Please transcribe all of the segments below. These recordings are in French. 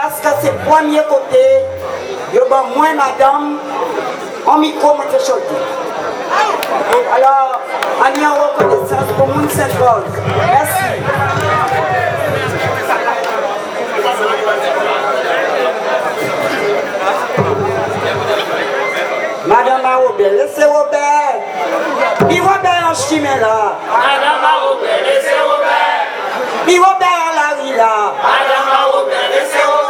Parce que c'est le premier côté, je vais moi, madame, en micro, moi, je chante. Alors, on y a reconnaissance pour mon Saint-Paul. Merci. Madame Robert, laissez Robert. Puis Robert en chimé là. Madame Robert, laissez Robert. Puis Robert en la rue là. Madame Robert, laissez Robert.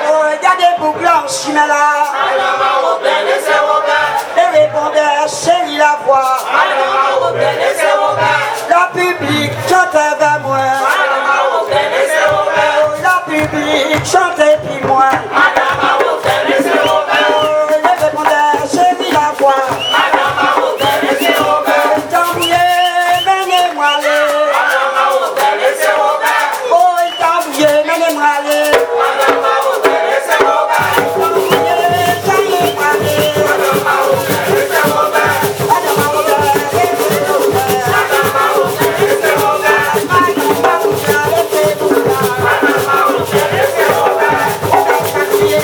Oh, regardez boucle en chimé là. Madame Robert, laissez Robert. Et répondait chérie la voix. Madame Robert, laissez Robert. La public chantait vers moi. Madame Robert, laissez Robert. La public chantait puis moi. Madame Robert, laissez Robert. Et répondait chérie la voix. Madame Robert, laissez Robert. Tambouillé, menez-moi aller. Madame Robert, laissez Robert. Oh, tambouillé, menez-moi aller. Madame Robert, laissez Robert. Tambouillé, menez-moi aller. Madame Robert, laissez Robert. Madame Robert, laissez Robert. Madame Robert, laissez Robert. Madame Robert, laissez Robert. Madame Robert, laissez Robert. Tambouillé,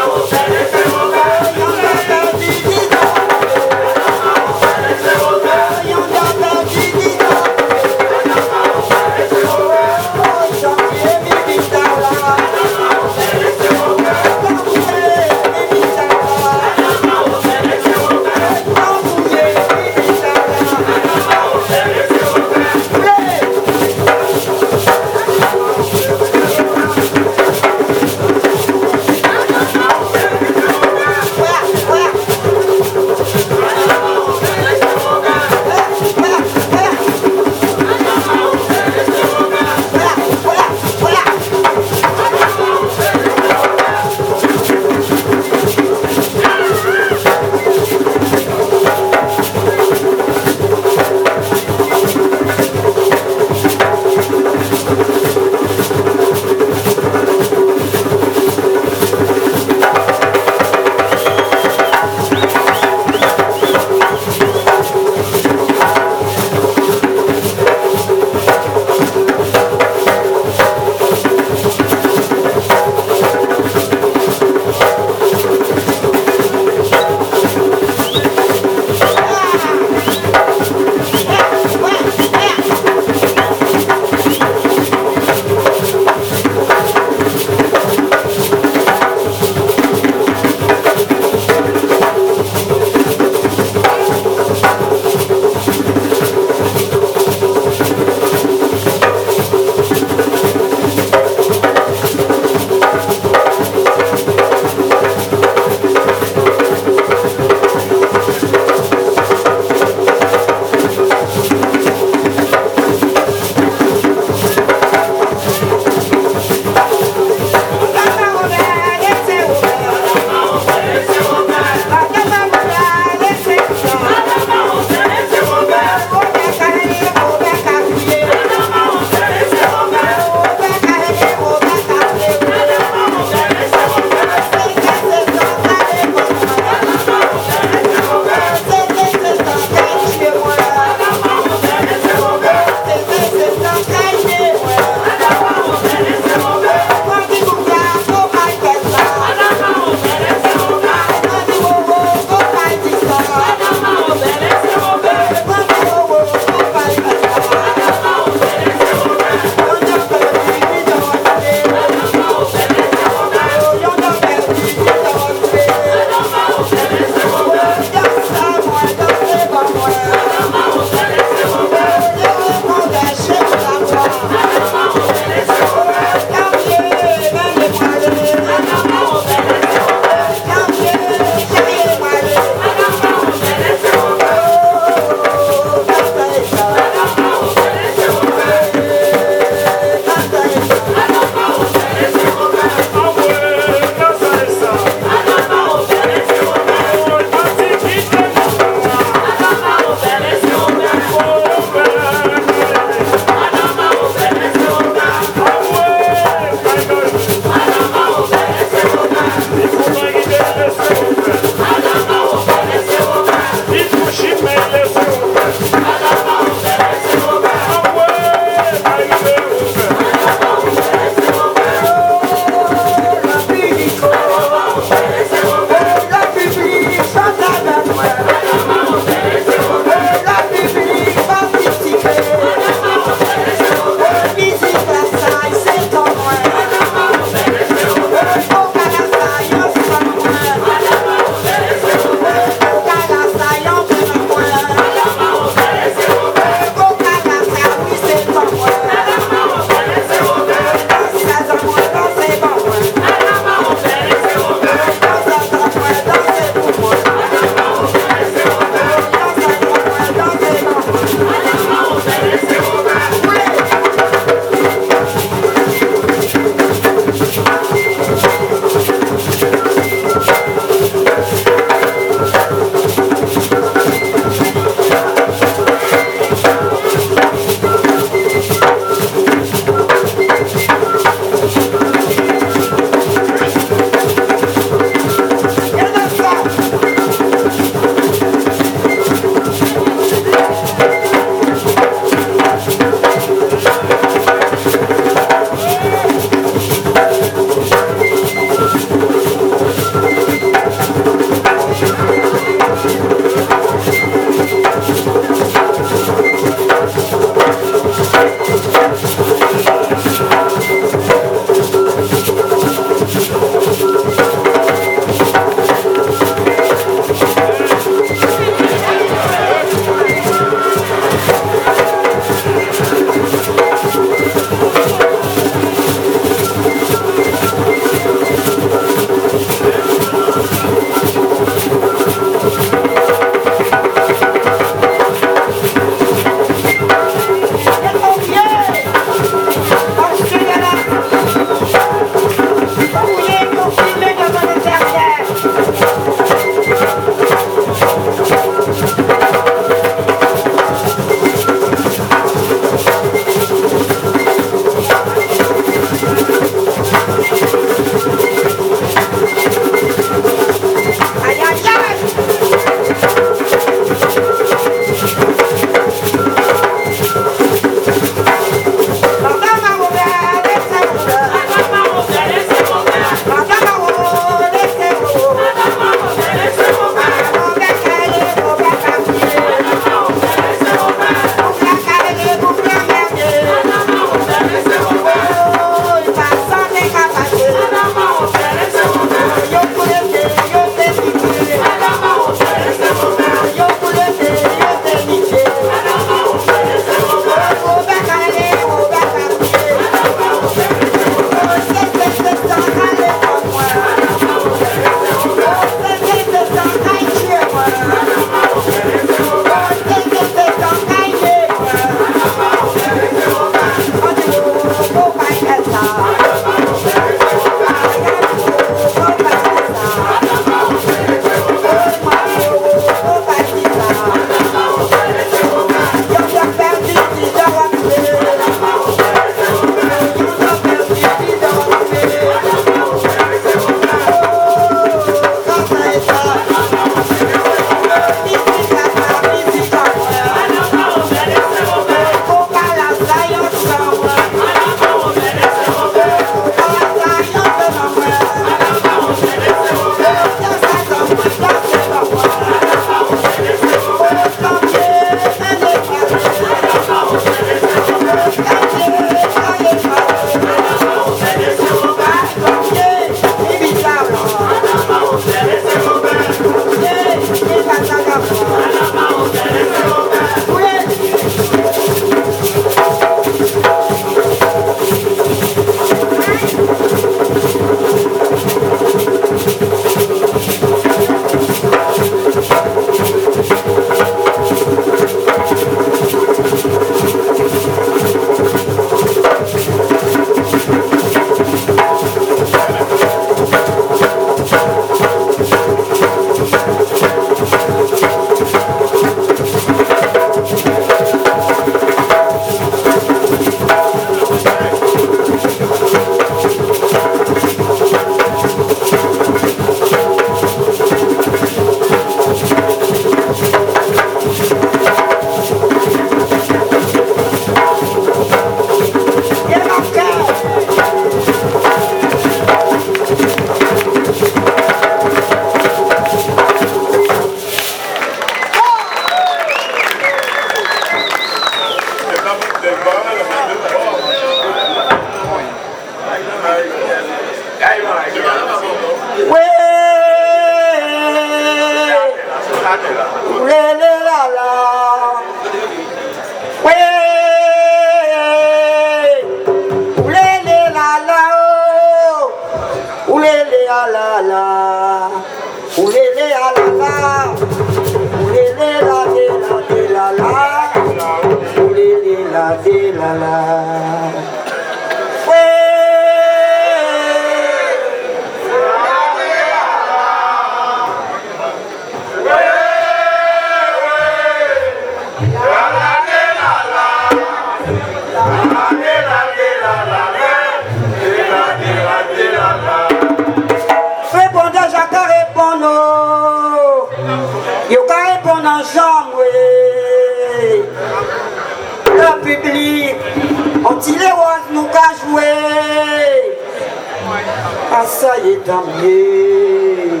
Ça y est, tant mieux.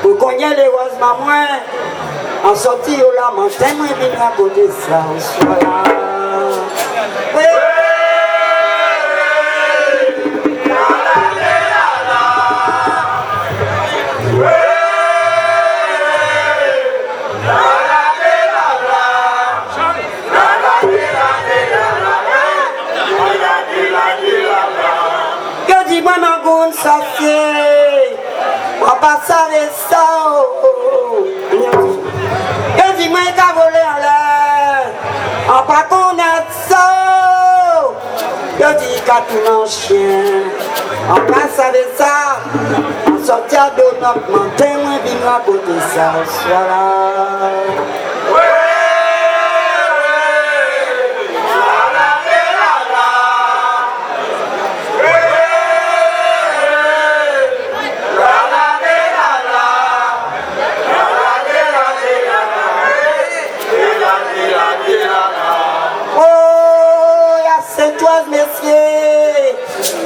Pour qu'on y ait les roses, maman, en sortie au lamentin, moi, je viens raconter ça au soir. Oui. Que dis-moi, ma goune, ça fait. On passe avec ça. Que dis-moi, il a volé en l'air. On pas connaître ça. Que dis qu'à tout un chien. On passe avec ça. On sortir de notre montagne, on vient raconter ça. Voilà.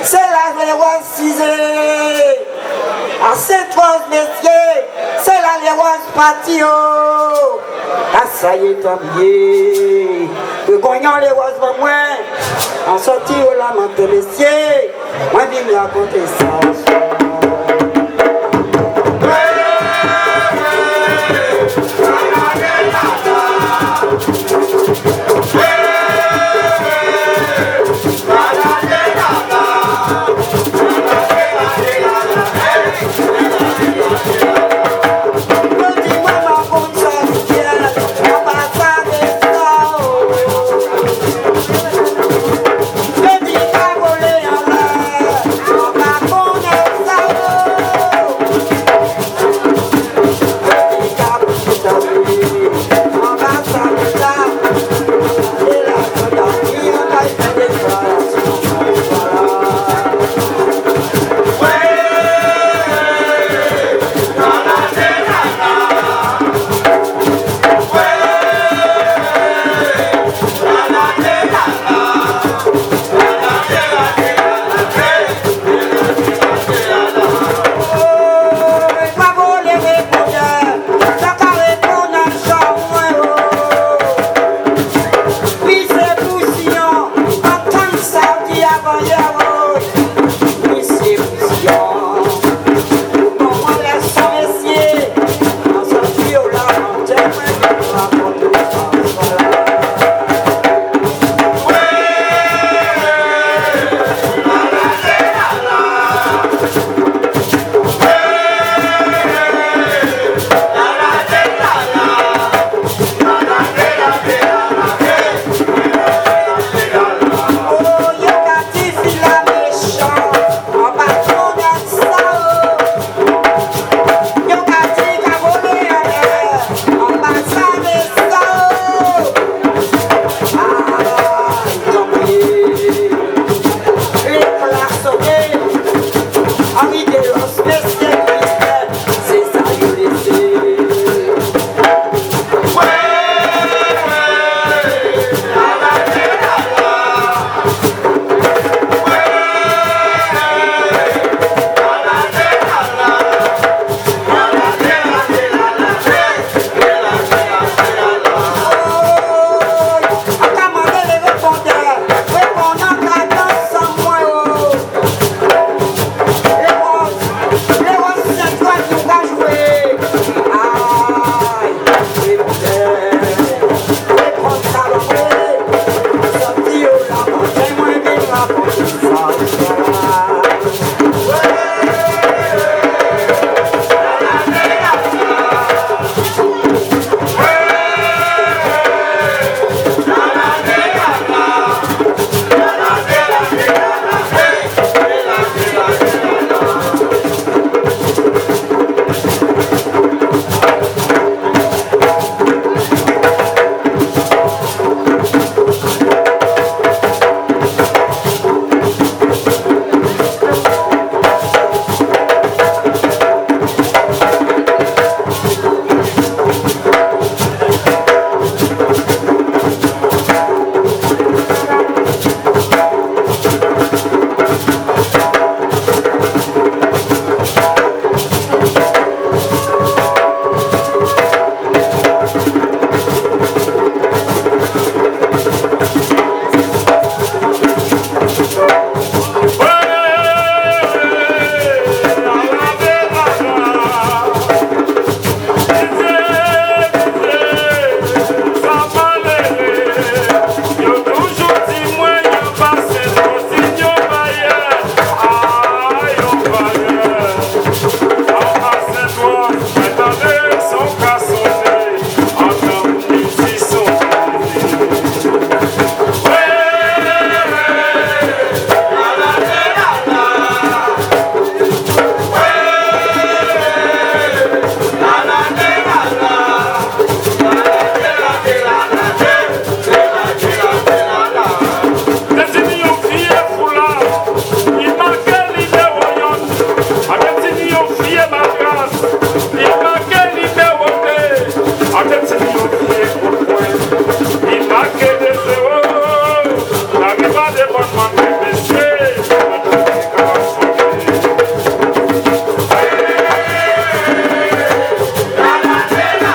C'est la les rois cisés. À cette rose, messieurs, c'est la les rois patio. Ah, ça y est, tant bien. Le gagnon les roses va moins. En sortie au lamenté, messieurs. Moi, je viens raconter ça.